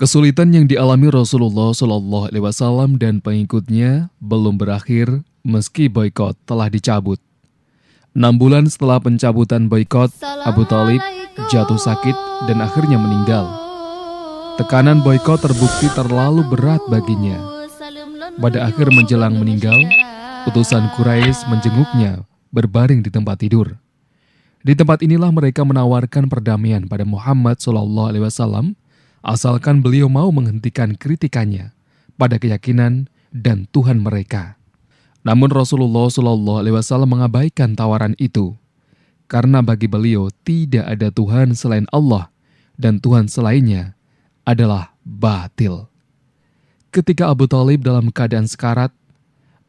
Kesulitan yang dialami Rasulullah Shallallahu Alaihi Wasallam dan pengikutnya belum berakhir meski boikot telah dicabut. 6 bulan setelah pencabutan boikot, Abu Thalib jatuh sakit dan akhirnya meninggal. Tekanan boikot terbukti terlalu berat baginya. Pada akhir menjelang meninggal, utusan Quraisy menjenguknya berbaring di tempat tidur. Di tempat inilah mereka menawarkan perdamaian pada Muhammad SAW, asalkan beliau mau menghentikan kritikannya pada keyakinan dan Tuhan mereka. Namun Rasulullah SAW mengabaikan tawaran itu, karena bagi beliau tidak ada Tuhan selain Allah dan Tuhan selainnya adalah batil. Ketika Abu Thalib dalam keadaan sekarat,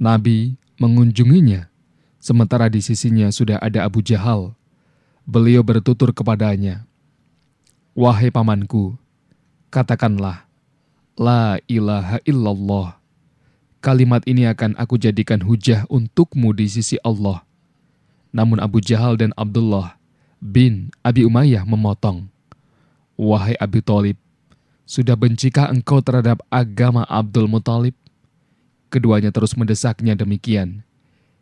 Nabi mengunjunginya, sementara di sisinya sudah ada Abu Jahal. Beliau bertutur kepadanya, "Wahai pamanku, katakanlah, La ilaha illallah. Kalimat ini akan aku jadikan hujah untukmu di sisi Allah." Namun Abu Jahal dan Abdullah bin Abi Umayyah memotong, "Wahai Abu Thalib, sudah bencikah engkau terhadap agama Abdul Muthalib?" Keduanya terus mendesaknya demikian,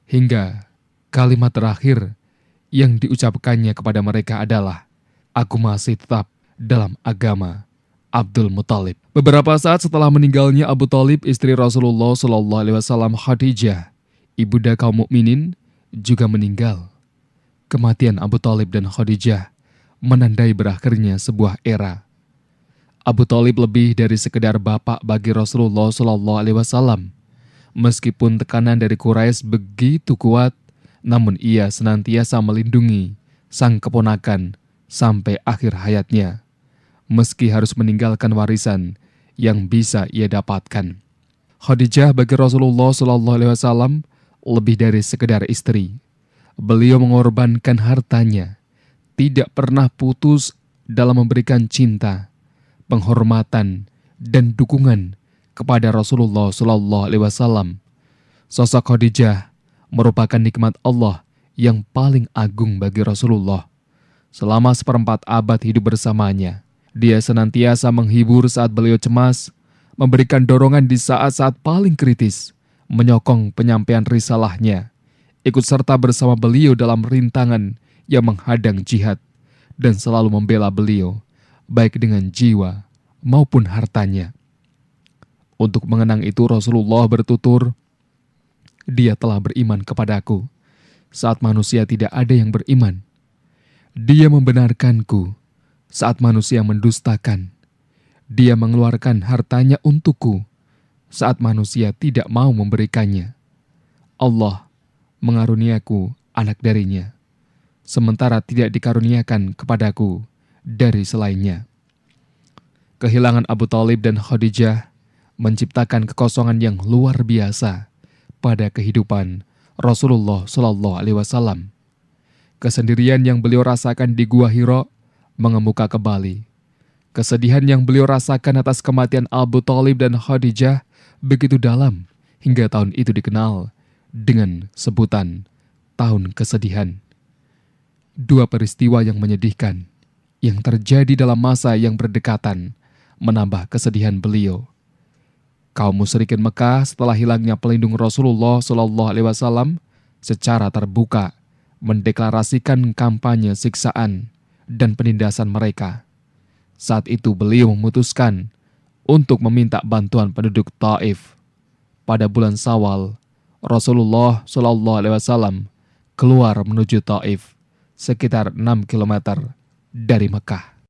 hingga kalimat terakhir yang diucapkannya kepada mereka adalah, "Aku masih tetap dalam agama Abdul Muthalib." Beberapa saat setelah meninggalnya Abu Thalib, istri Rasulullah SAW Khadijah, ibunda kaum mukminin, juga meninggal. Kematian Abu Thalib dan Khadijah menandai berakhirnya sebuah era. Abu Thalib lebih dari sekedar bapak bagi Rasulullah SAW. Meskipun tekanan dari Quraisy begitu kuat, namun ia senantiasa melindungi sang keponakan sampai akhir hayatnya, meski harus meninggalkan warisan yang bisa ia dapatkan. Khadijah bagi Rasulullah SAW lebih dari sekedar istri. Beliau mengorbankan hartanya, tidak pernah putus dalam memberikan cinta, penghormatan, dan dukungan kepada Rasulullah SAW. Sosok Khadijah merupakan nikmat Allah yang paling agung bagi Rasulullah. Selama 1/4 abad hidup bersamanya, dia senantiasa menghibur saat beliau cemas, memberikan dorongan di saat-saat paling kritis, menyokong penyampaian risalahnya, ikut serta bersama beliau dalam rintangan yang menghadang jihad, dan selalu membela beliau, baik dengan jiwa maupun hartanya. Untuk mengenang itu Rasulullah bertutur, "Dia telah beriman kepadaku saat manusia tidak ada yang beriman. Dia membenarkanku saat manusia mendustakan. Dia mengeluarkan hartanya untukku saat manusia tidak mau memberikannya. Allah mengaruniaku anak darinya, sementara tidak dikaruniakan kepadaku dari selainnya." Kehilangan Abu Thalib dan Khadijah menciptakan kekosongan yang luar biasa pada kehidupan Rasulullah SAW. Kesendirian yang beliau rasakan di Gua Hira mengemuka kembali. Kesedihan yang beliau rasakan atas kematian Abu Thalib dan Khadijah begitu dalam hingga tahun itu dikenal dengan sebutan Tahun Kesedihan. Dua peristiwa yang menyedihkan yang terjadi dalam masa yang berdekatan menambah kesedihan beliau. Kaum musyrikin Mekah setelah hilangnya pelindung Rasulullah SAW secara terbuka mendeklarasikan kampanye siksaan dan penindasan mereka. Saat itu beliau memutuskan untuk meminta bantuan penduduk Taif. Pada bulan Syawal, Rasulullah SAW keluar menuju Taif, sekitar 6 km dari Mekah.